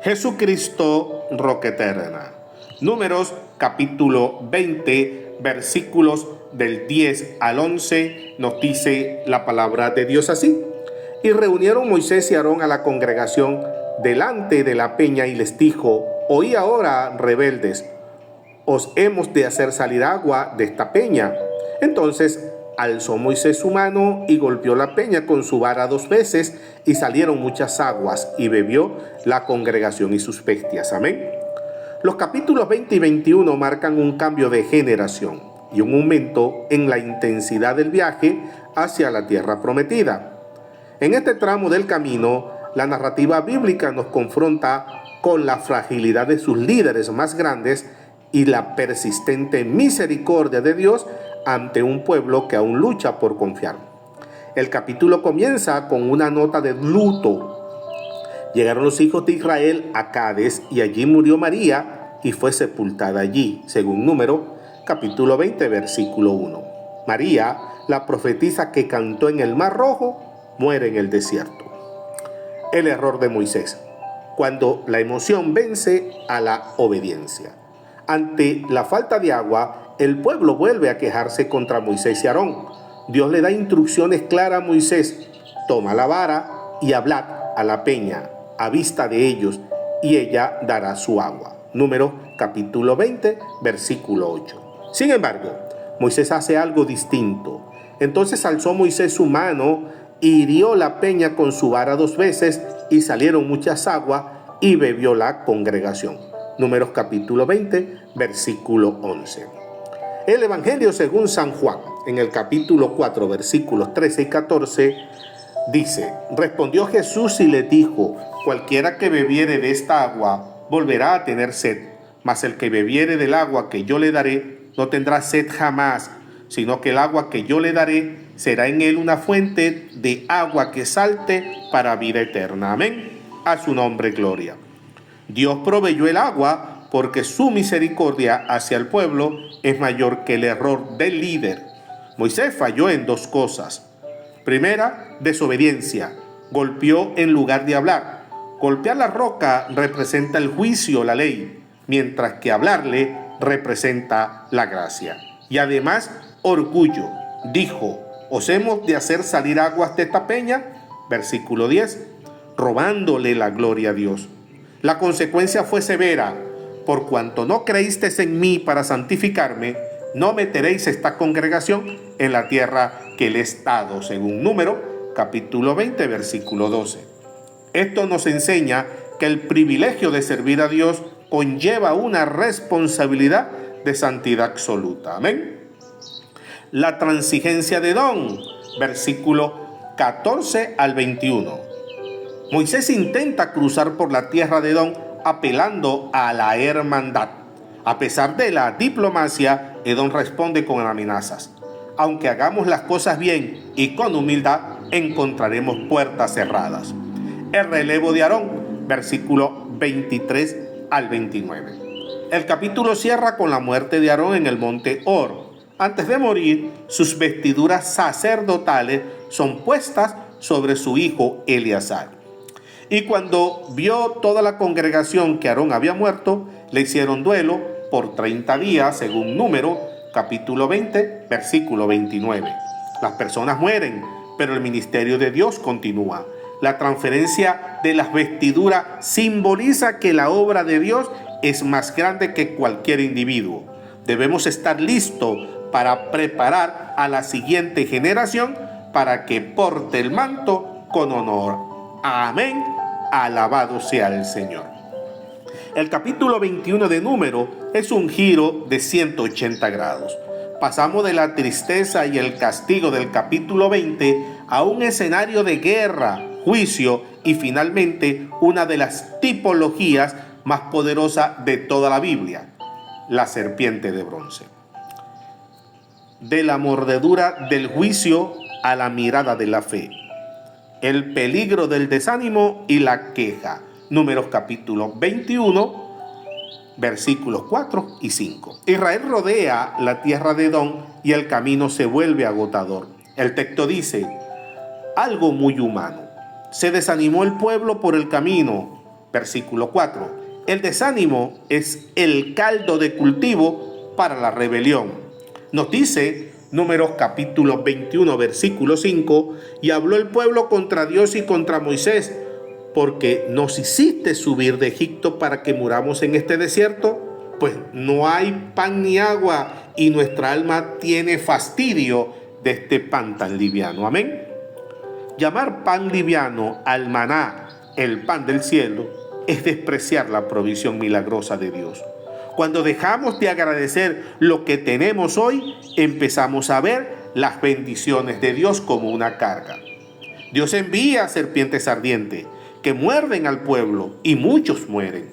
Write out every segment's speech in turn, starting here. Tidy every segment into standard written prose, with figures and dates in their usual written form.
Jesucristo, roca eterna. Números capítulo 20, versículos del 10 al 11, nos dice la palabra de Dios así. Y reunieron Moisés y Aarón a la congregación delante de la peña y les dijo: oí ahora, rebeldes, os hemos de hacer salir agua de esta peña. Entonces alzó Moisés su mano y golpeó la peña con su vara 2 veces, y salieron muchas aguas, y bebió la congregación y sus bestias. Amén. Los capítulos 20 y 21 marcan un cambio de generación y un aumento en la intensidad del viaje hacia la tierra prometida. En este tramo del camino, la narrativa bíblica nos confronta con la fragilidad de sus líderes más grandes y la persistente misericordia de Dios ante un pueblo que aún lucha por confiar. El capítulo comienza con una nota de luto. Llegaron los hijos de Israel a Cades y allí murió María y fue sepultada allí, según Número, capítulo 20, versículo 1. María, la profetisa que cantó en el Mar Rojo, muere en el desierto. El error de Moisés, cuando la emoción vence a la obediencia. Ante la falta de agua, el pueblo vuelve a quejarse contra Moisés y Aarón. Dios le da instrucciones claras a Moisés: toma la vara y hablad a la peña a vista de ellos, y ella dará su agua. Número capítulo 20, versículo 8. Sin embargo, Moisés hace algo distinto. Entonces alzó Moisés su mano y hirió la peña con su vara 2 veces, y salieron muchas aguas, y bebió la congregación. Números capítulo 20, versículo 11. El Evangelio según San Juan, en el capítulo 4, versículos 13 y 14, dice: respondió Jesús y le dijo: cualquiera que bebiere de esta agua volverá a tener sed, mas el que bebiere del agua que yo le daré no tendrá sed jamás, sino que el agua que yo le daré será en él una fuente de agua que salte para vida eterna. Amén. A su nombre gloria. Dios proveyó el agua porque su misericordia hacia el pueblo es mayor que el error del líder. Moisés falló en 2 cosas. Primera, desobediencia. Golpeó en lugar de hablar. Golpear la roca representa el juicio, la ley, mientras que hablarle representa la gracia. Y además, orgullo. Dijo: os hemos de hacer salir aguas de esta peña, versículo 10, robándole la gloria a Dios. La consecuencia fue severa: por cuanto no creísteis en mí para santificarme, no meteréis esta congregación en la tierra que le he dado, según Número, capítulo 20, versículo 12. Esto nos enseña que el privilegio de servir a Dios conlleva una responsabilidad de santidad absoluta. Amén. La transigencia de Edom, versículo 14 al 21. Moisés intenta cruzar por la tierra de Edom apelando a la hermandad. A pesar de la diplomacia, Edom responde con amenazas. Aunque hagamos las cosas bien y con humildad, encontraremos puertas cerradas. El relevo de Aarón, versículo 23 al 29. El capítulo cierra con la muerte de Aarón en el monte Hor. Antes de morir, sus vestiduras sacerdotales son puestas sobre su hijo Eleazar. Y cuando vio toda la congregación que Aarón había muerto, le hicieron duelo por 30 días, según Número, capítulo 20, versículo 29. Las personas mueren, pero el ministerio de Dios continúa. La transferencia de las vestiduras simboliza que la obra de Dios es más grande que cualquier individuo. Debemos estar listos para preparar a la siguiente generación para que porte el manto con honor. Amén. Alabado sea el Señor. El capítulo 21 de Número es un giro de 180 grados. Pasamos de la tristeza y el castigo del capítulo 20 a un escenario de guerra, juicio y finalmente una de las tipologías más poderosas de toda la Biblia, la serpiente de bronce. De la mordedura del juicio a la mirada de la fe, el peligro del desánimo y la queja. Números capítulo 21, versículos 4 y 5. Israel rodea la tierra de Edom y el camino se vuelve agotador. El texto dice algo muy humano. Se desanimó el pueblo por el camino. versículo 4. El desánimo es el caldo de cultivo para la rebelión. Nos dice Números capítulo 21, versículo 5, y habló el pueblo contra Dios y contra Moisés, porque nos hiciste subir de Egipto para que muramos en este desierto, pues no hay pan ni agua y nuestra alma tiene fastidio de este pan tan liviano. Amén. Llamar pan liviano al maná, el pan del cielo, es despreciar la provisión milagrosa de Dios. Cuando dejamos de agradecer lo que tenemos hoy, empezamos a ver las bendiciones de Dios como una carga. Dios envía serpientes ardientes que muerden al pueblo y muchos mueren.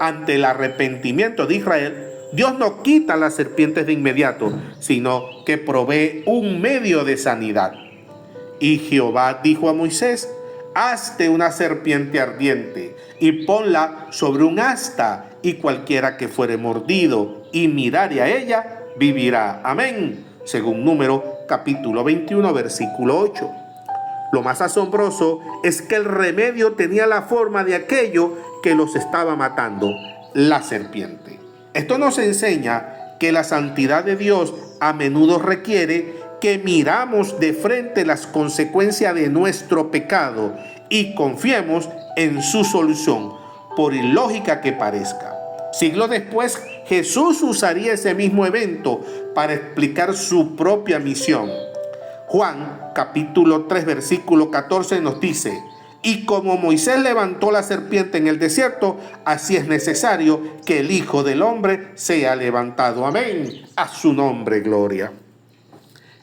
Ante el arrepentimiento de Israel, Dios no quita las serpientes de inmediato, sino que provee un medio de sanidad. Y Jehová dijo a Moisés: hazte una serpiente ardiente y ponla sobre un asta, y cualquiera que fuere mordido y mirare a ella, vivirá. Amén. Según Números capítulo 21, versículo 8. Lo más asombroso es que el remedio tenía la forma de aquello que los estaba matando, la serpiente. Esto nos enseña que la santidad de Dios a menudo requiere que miramos de frente las consecuencias de nuestro pecado y confiemos en su solución, por ilógica que parezca. Siglos después, Jesús usaría ese mismo evento para explicar su propia misión. Juan capítulo 3 versículo 14 nos dice: y como Moisés levantó la serpiente en el desierto, así es necesario que el Hijo del Hombre sea levantado. Amén. A su nombre, gloria.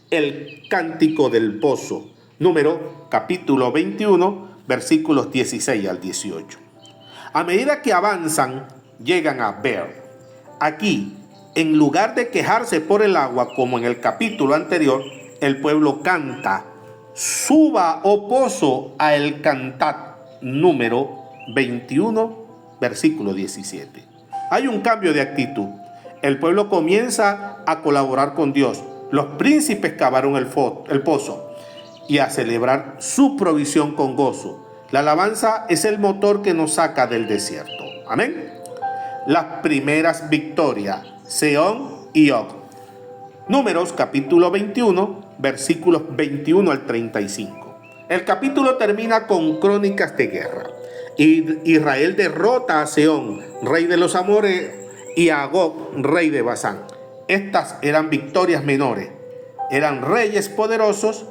El cántico del pozo, Número capítulo 21, versículos 16 al 18. A medida que avanzan, llegan a Beer. Aquí, en lugar de quejarse por el agua, como en el capítulo anterior, el pueblo canta: suba, oh pozo, a el cantat. Número 21, versículo 17. Hay un cambio de actitud. El pueblo comienza a colaborar con Dios. Los príncipes cavaron el pozo y a celebrar su provisión con gozo. La alabanza es el motor que nos saca del desierto. Amén. Las primeras victorias, Sehón y Og. Números capítulo 21, versículos 21 al 35. El capítulo termina con crónicas de guerra. Israel derrota a Sehón, rey de los amorreos, y a Og, rey de Basán. Estas eran victorias menores. Eran reyes poderosos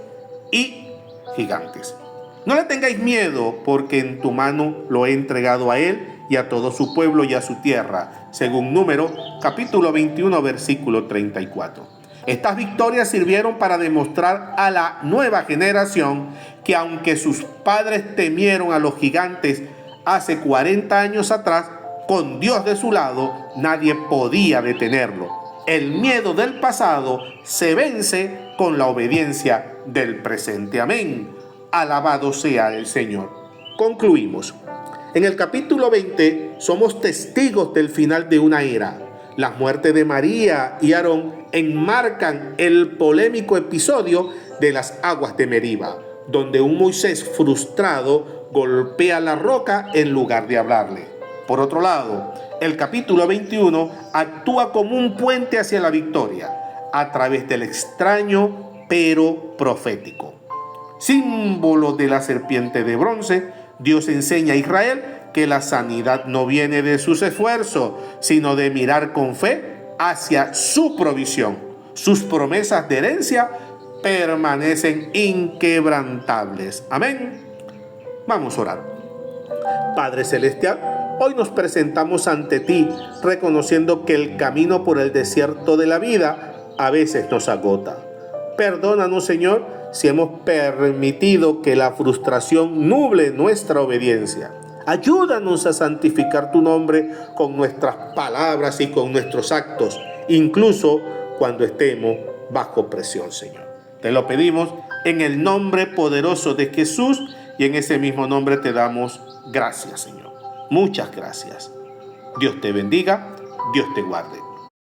y gigantes. No le tengáis miedo, porque en tu mano lo he entregado a él y a todo su pueblo y a su tierra, según Números capítulo 21, versículo 34. Estas victorias sirvieron para demostrar a la nueva generación que aunque sus padres temieron a los gigantes hace 40 años atrás, con Dios de su lado, nadie podía detenerlo. El miedo del pasado se vence con la obediencia del presente. Amén. Alabado sea el Señor. Concluimos. En el capítulo 20 somos testigos del final de una era. Las muertes de María y Aarón enmarcan el polémico episodio de las aguas de Meriba, donde un Moisés frustrado golpea la roca en lugar de hablarle. Por otro lado, el capítulo 21 actúa como un puente hacia la victoria, a través del extraño pero profético. Símbolo de la serpiente de bronce, Dios enseña a Israel que la sanidad no viene de sus esfuerzos, sino de mirar con fe hacia su provisión. Sus promesas de herencia permanecen inquebrantables. Amén. Vamos a orar. Padre Celestial, hoy nos presentamos ante ti, reconociendo que el camino por el desierto de la vida a veces nos agota. Perdónanos, Señor, si hemos permitido que la frustración nuble nuestra obediencia. Ayúdanos a santificar tu nombre con nuestras palabras y con nuestros actos, incluso cuando estemos bajo presión, Señor. Te lo pedimos en el nombre poderoso de Jesús, y en ese mismo nombre te damos gracias, Señor. Muchas gracias. Dios te bendiga, Dios te guarde.